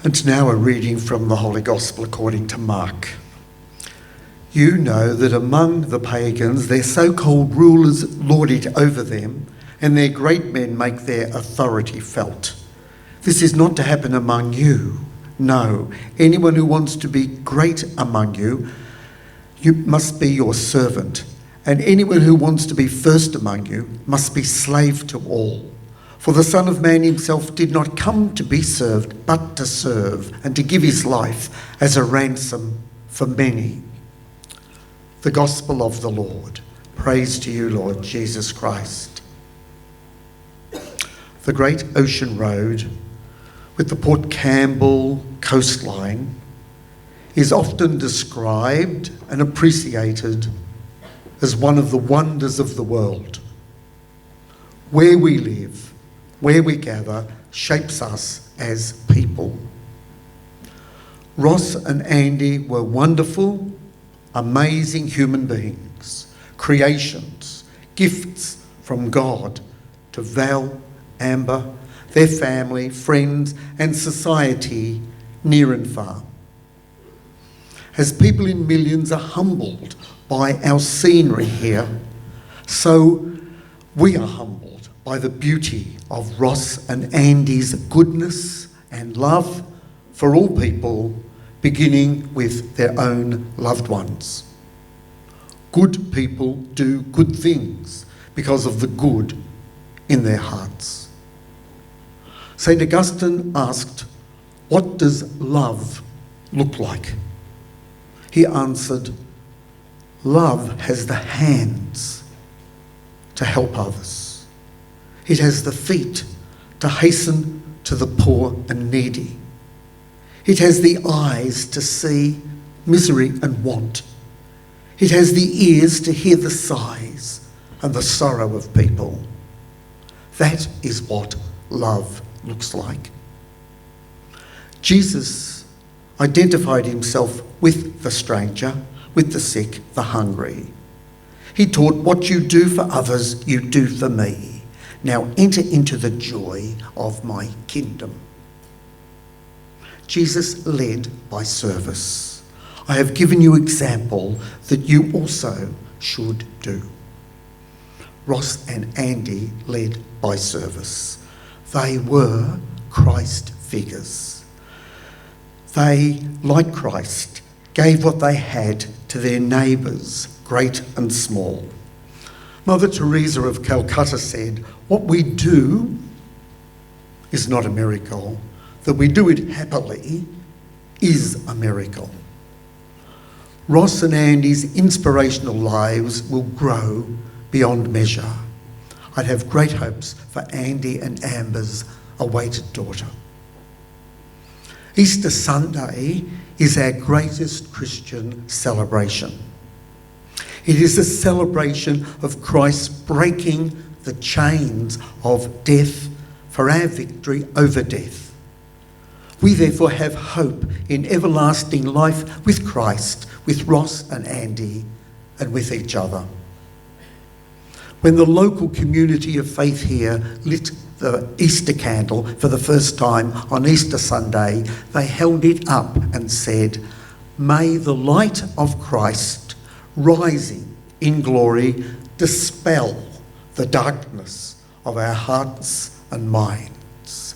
And now a reading from the Holy Gospel according to Mark. You know that among the pagans, their so-called rulers lord it over them, and their great men make their authority felt. This is not to happen among you. No, anyone who wants to be great among you, you must be your servant, and anyone who wants to be first among you must be slave to all. For the Son of Man himself did not come to be served, but to serve, and to give his life as a ransom for many. The Gospel of the Lord. Praise to you, Lord Jesus Christ. The great ocean road with the Port Campbell coastline is often described and appreciated as one of the wonders of the world. Where we live, where we gather, shapes us as people. Ross and Andy were wonderful, amazing human beings, creations, gifts from God to Val, Amber, their family, friends and society near and far. As people in millions are humbled by our scenery here, so we are humbled by the beauty of Ross and Andy's goodness and love for all people, beginning with their own loved ones. Good people do good things because of the good in their hearts. St. Augustine asked, "What does love look like?" He answered, "Love has the hands to help others. It has the feet to hasten to the poor and needy. It has the eyes to see misery and want. It has the ears to hear the sighs and the sorrow of people." That is what love looks like. Jesus identified himself with the stranger, with the sick, the hungry. He taught, "What you do for others, you do for me. Now enter into the joy of my kingdom." Jesus led by service. I have given you example that you also should do. Ross and Andy led by service. They were Christ figures. They, like Christ, gave what they had to their neighbours, great and small. Mother Teresa of Calcutta said, "What we do is not a miracle. That we do it happily is a miracle." Ross and Andy's inspirational lives will grow beyond measure. I'd have great hopes for Andy and Amber's awaited daughter. Easter Sunday is our greatest Christian celebration. It is a celebration of Christ breaking the chains of death for our victory over death. We therefore have hope in everlasting life with Christ, with Ross and Andy, and with each other. When the local community of faith here lit the Easter candle for the first time on Easter Sunday, they held it up and said, "May the light of Christ rising in glory dispel the darkness of our hearts and minds."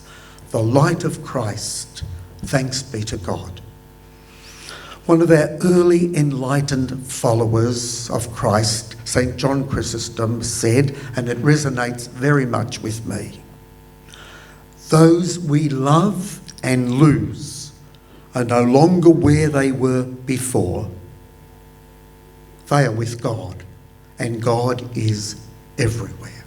The light of Christ, thanks be to God. One of our early enlightened followers of Christ, St. John Chrysostom, said, and it resonates very much with me, "Those we love and lose are no longer where they were before. They are with God, and God is everywhere."